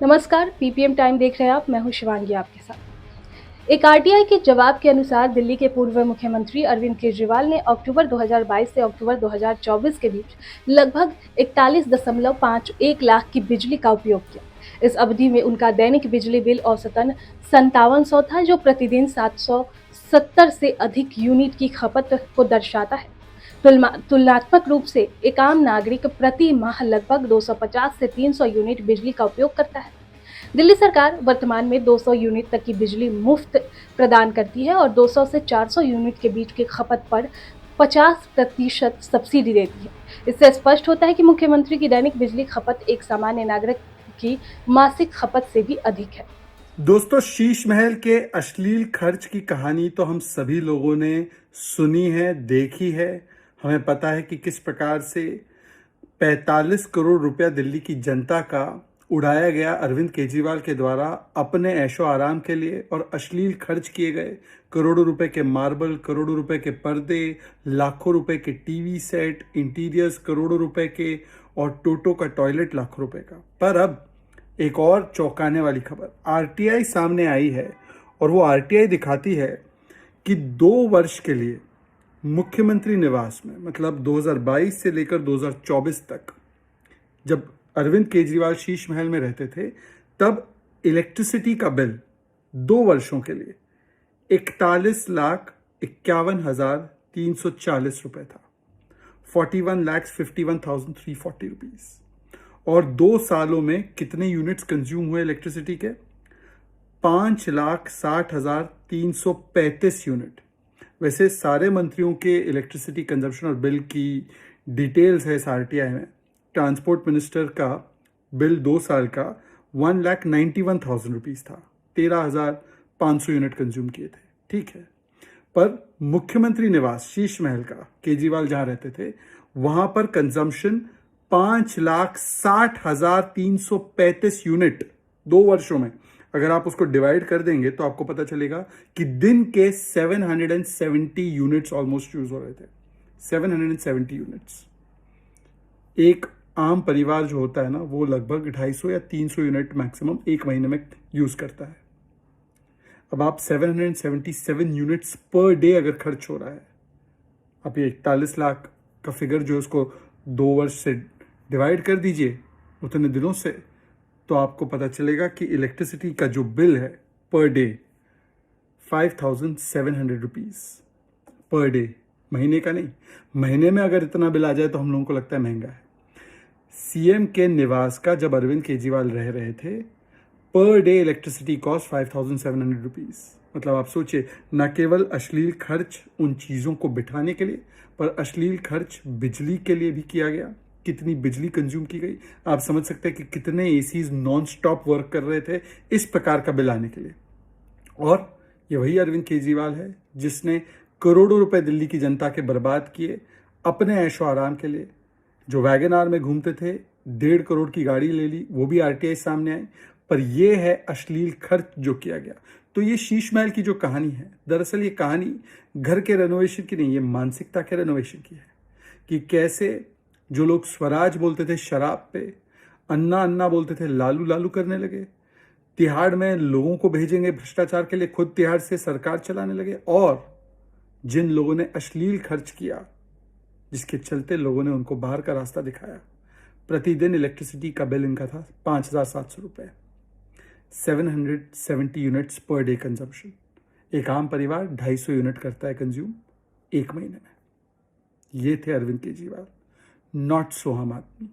नमस्कार, ppm time देख रहे हैं आप। मैं हूं शिवांगी आपके साथ। एक आरटीआई के जवाब के अनुसार दिल्ली के पूर्व मुख्यमंत्री अरविंद केजरीवाल ने अक्टूबर 2022 से अक्टूबर 2024 के बीच लगभग 41.51 लाख की बिजली का उपयोग किया। इस अवधि में उनका दैनिक बिजली बिल औसतन 5700 था, जो प्रतिदिन 770 से अधिक यूनिट की खपत को दर्शाता है। तुलनात्मक रूप से एक आम नागरिक प्रति माह लगभग 250 से 300 यूनिट बिजली का उपयोग करता है। दिल्ली सरकार वर्तमान में 200 यूनिट तक की बिजली मुफ्त प्रदान करती है और 200 से 400 यूनिट के बीच की खपत पर 50% सब्सिडी देती है। इससे स्पष्ट होता है कि मुख्यमंत्री की दैनिक बिजली खपत एक सामान्य नागरिक की मासिक खपत से भी अधिक है। दोस्तों, शीश महल के अश्लील खर्च की कहानी तो हम सभी लोगों ने सुनी है, देखी है। हमें पता है कि किस प्रकार से 45 करोड़ रुपया दिल्ली की जनता का उड़ाया गया अरविंद केजरीवाल के द्वारा अपने ऐशो आराम के लिए, और अश्लील खर्च किए गए करोड़ों रुपए के मार्बल, करोड़ों रुपए के पर्दे, लाखों रुपए के टीवी सेट, इंटीरियर्स करोड़ों रुपए के, और टोटो का टॉयलेट लाखों रुपए का। पर अब एक और चौंकाने वाली खबर आरटीआई सामने आई है, और वो आरटीआई दिखाती है कि 2 वर्ष के लिए मुख्यमंत्री निवास में, मतलब 2022 से लेकर 2024 तक, जब अरविंद केजरीवाल शीश महल में रहते थे, तब इलेक्ट्रिसिटी का बिल 2 वर्षों के लिए 41,51,340 रुपए था। 41,51,340 रुपीज। और 2 सालों में कितने यूनिट्स कंज्यूम हुए इलेक्ट्रिसिटी के? 5,60,335 यूनिट। वैसे सारे मंत्रियों के इलेक्ट्रिसिटी कंजप्शन और बिल की डिटेल्स है इस आरटीआई में। ट्रांसपोर्ट मिनिस्टर का बिल 2 साल का 1,91,000 रुपीज था। 13,500 यूनिट कंज्यूम किए थे, ठीक है। पर मुख्यमंत्री निवास शीश महल का, केजरीवाल जहां रहते थे, वहां पर कंजम्पशन 5,60,335 यूनिट 2 वर्षों में। अगर आप उसको डिवाइड कर देंगे तो आपको पता चलेगा कि दिन के 770 यूनिट्स ऑलमोस्ट यूज हो रहे थे। 770 यूनिट्स। एक आम परिवार जो होता है ना, वो लगभग 250 या 300 यूनिट मैक्सिमम एक महीने में यूज करता है। अब आप 777 यूनिट्स पर डे अगर खर्च हो रहा है, आप ये 41 लाख का फिगर जो है उसको 2 वर्ष से डिवाइड कर दीजिए उतने दिनों से, तो आपको पता चलेगा कि इलेक्ट्रिसिटी का जो बिल है per day 5,700 rupees per day. महीने का नहीं, महीने में अगर इतना बिल आ जाए तो हम लोगों को लगता है महंगा है। सीएम के निवास का जब अरविंद केजरीवाल रह रहे थे, per day electricity cost 5,700 rupees. मतलब आप सोचिए, न केवल अश्लील खर्च उन चीज़ों को बिठाने के लिए, पर अश्लील खर्च बिजली के लिए भी किया गया। कितनी बिजली कंज्यूम की गई, आप समझ सकते हैं कि कितने एसीज नॉन स्टॉप वर्क कर रहे थे इस प्रकार का बिल आने के लिए। और ये वही अरविंद केजरीवाल है जिसने करोड़ों रुपए दिल्ली की जनता के बर्बाद किए अपने ऐशो आराम के लिए। जो वैगन आर में घूमते थे, 1.5 करोड़ की गाड़ी ले ली, वो भी आरटीआई सामने आई। पर यह है अश्लील खर्च जो किया गया। तो ये शीश महल की जो कहानी है, दरअसल ये कहानी घर के रेनोवेशन की नहीं, ये मानसिकता के रेनोवेशन की है। कि कैसे जो लोग स्वराज बोलते थे शराब पे, अन्ना अन्ना बोलते थे लालू लालू करने लगे, तिहाड़ में लोगों को भेजेंगे भ्रष्टाचार के लिए, खुद तिहाड़ से सरकार चलाने लगे। और जिन लोगों ने अश्लील खर्च किया, जिसके चलते लोगों ने उनको बाहर का रास्ता दिखाया, प्रतिदिन इलेक्ट्रिसिटी का बिल इनका था 5,700 रुपए। 770 यूनिट्स पर डे कंजम्पशन। एक आम परिवार 250 यूनिट करता है कंज्यूम एक महीने में। ये थे अरविंद केजरीवाल, नॉट सो आम आदमी।